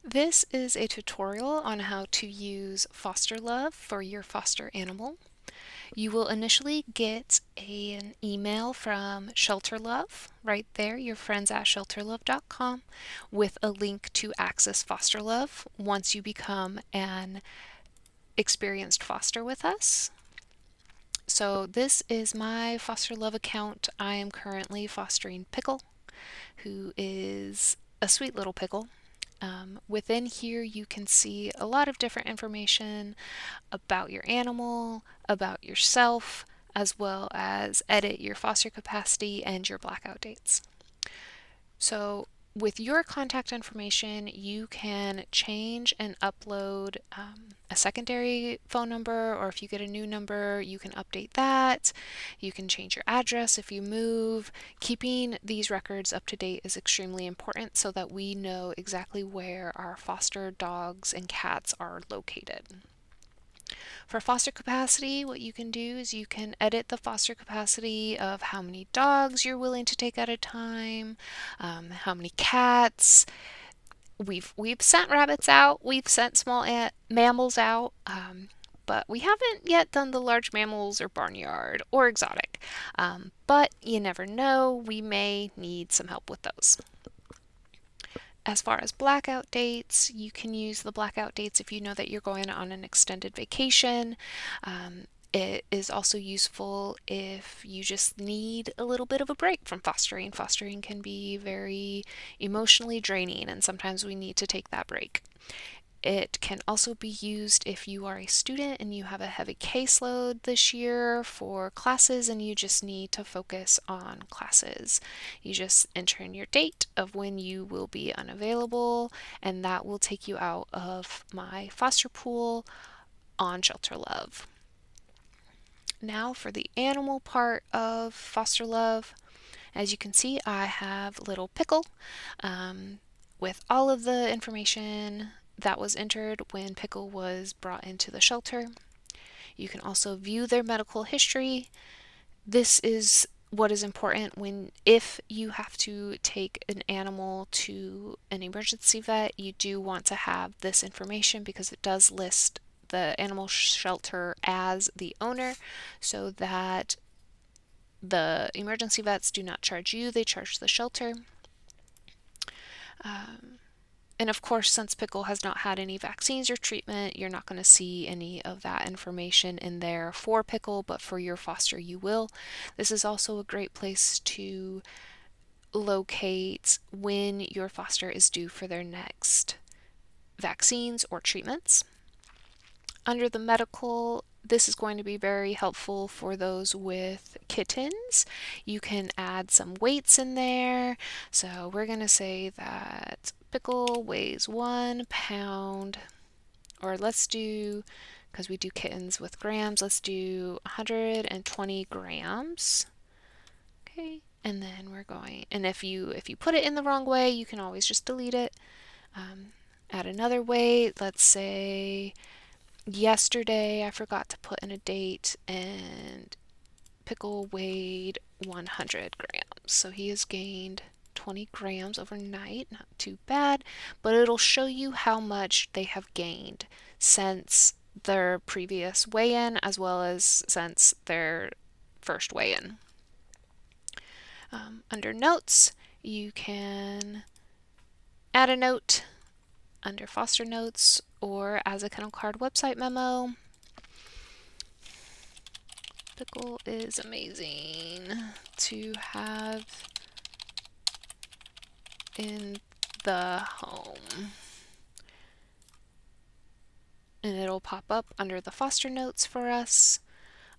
This is a tutorial on how to use FosterLuv for your foster animal. You will initially get an email from ShelterLuv, right there, your friends at shelterluv.com, with a link to access FosterLuv once you become an experienced foster with us. So this is my FosterLuv account. I am currently fostering Pickle, who is a sweet little pickle. Within here, you can see a lot of different information about your animal, about yourself, as well as edit your foster capacity and your blackout dates. So with your contact information, you can change and upload a secondary phone number, or if you get a new number, you can update that. You can change your address if you move. Keeping these records up to date is extremely important so that we know exactly where our foster dogs and cats are located. For foster capacity, what you can do is you can edit the foster capacity of how many dogs you're willing to take at a time, how many cats. We've sent rabbits out, we've sent small mammals out, but we haven't yet done the large mammals or barnyard or exotic. But you never know, we may need some help with those. As far as blackout dates, you can use the blackout dates if you know that you're going on an extended vacation. It is also useful if you just need a little bit of a break from fostering. Fostering can be very emotionally draining, and sometimes we need to take that break. It can also be used if you are a student and you have a heavy caseload this year for classes and you just need to focus on classes. You just enter in your date of when you will be unavailable, and that will take you out of my foster pool on ShelterLuv. Now for the animal part of FosterLuv. As you can see, I have little Pickle with all of the information that was entered when Pickle was brought into the shelter. You can also view their medical history. This is what is important if you have to take an animal to an emergency vet. You do want to have this information because it does list the animal shelter as the owner, so that the emergency vets do not charge you, they charge the shelter. And of course, since Pickle has not had any vaccines or treatment, you're not going to see any of that information in there for Pickle, but for your foster you will. This is also a great place to locate when your foster is due for their next vaccines or treatments. Under the medical, this is going to be very helpful for those with kittens. You can add some weights in there. So we're going to say that Pickle weighs 1 pound, or let's do, because we do kittens with grams, let's do 120 grams. Okay, and then we're going, and if you put it in the wrong way, you can always just delete it. Add another weight. Let's say yesterday I forgot to put in a date and Pickle weighed 100 grams. So he has gained 20 grams overnight. Not too bad, but it'll show you how much they have gained since their previous weigh-in as well as since their first weigh-in. Under notes, you can add a note under foster notes or as a kennel card website memo. Pickle is amazing to have in the home. And it'll pop up under the foster notes for us.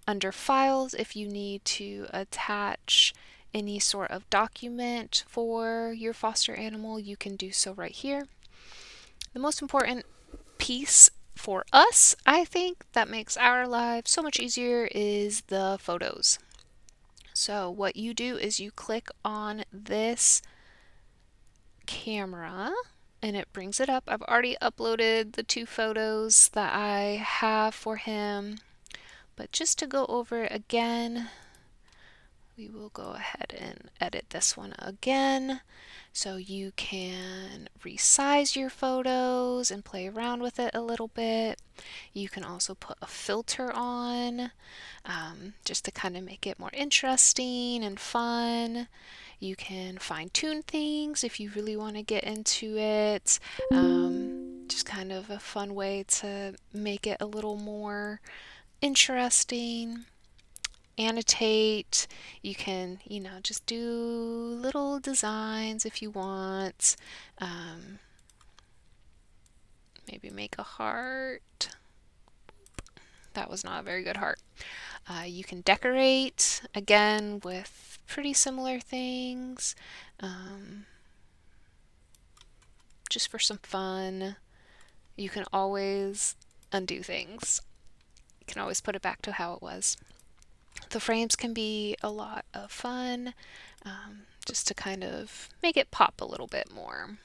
Under files, if you need to attach any sort of document for your foster animal, you can do so right here. The most important piece for us, I think, that makes our lives so much easier is the photos. So what you do is you click on this camera and it brings it up. I've already uploaded the 2 photos that I have for him, but just to go over it again, we will go ahead and edit this one again. So you can resize your photos and play around with it a little bit. You can also put a filter on just to kind of make it more interesting and fun. You can fine tune things if you really want to get into it. Just kind of a fun way to make it a little more interesting. Annotate. You can, just do little designs if you want. Maybe make a heart. That was not a very good heart. You can decorate, again, with pretty similar things, just for some fun. You can always undo things. You can always put it back to how it was. The frames can be a lot of fun, just to kind of make it pop a little bit more.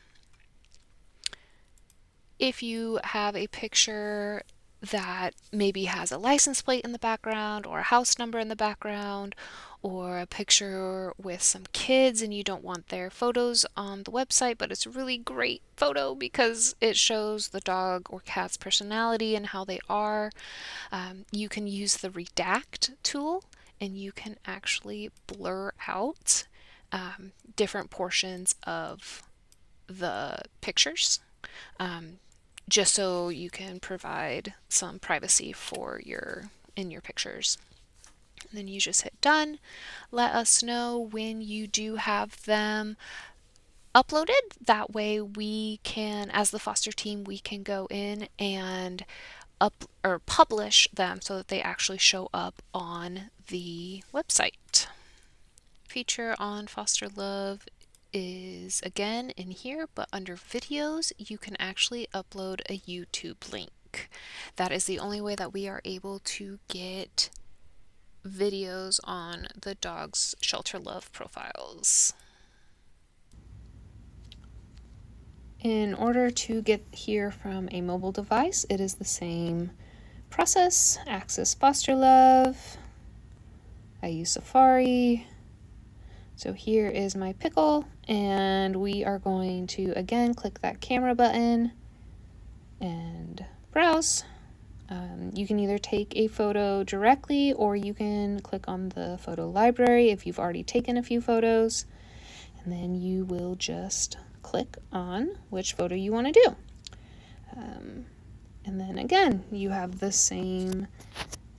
If you have a picture that maybe has a license plate in the background or a house number in the background, or a picture with some kids and you don't want their photos on the website, but it's a really great photo because it shows the dog or cat's personality and how they are, you can use the redact tool and you can actually blur out different portions of the pictures, just so you can provide some privacy for in your pictures. And then you just hit done. Let us know when you do have them uploaded. That way we can, as the foster team, we can go in and publish them so that they actually show up on the website. Feature on FosterLuv is again in here, but under videos you can actually upload a YouTube link. That is the only way that we are able to get videos on the dog's FosterLuv profiles. In order to get here from a mobile device, it is the same process. Access FosterLuv. I use Safari. So here is my pickle, and we are going to again click that camera button and browse. You can either take a photo directly or you can click on the photo library if you've already taken a few photos, and then you will just click on which photo you want to do. And then again, you have the same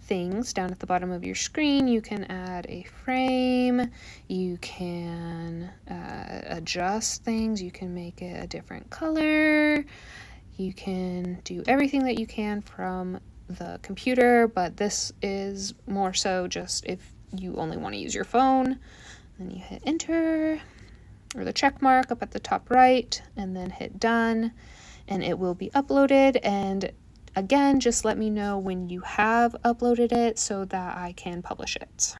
things down at the bottom of your screen. You can add a frame, you can adjust things, you can make it a different color, you can do everything that you can from the computer, but this is more so just if you only want to use your phone. Then you hit enter, or the check mark up at the top right, and then hit done, and it will be uploaded. And again, just let me know when you have uploaded it so that I can publish it.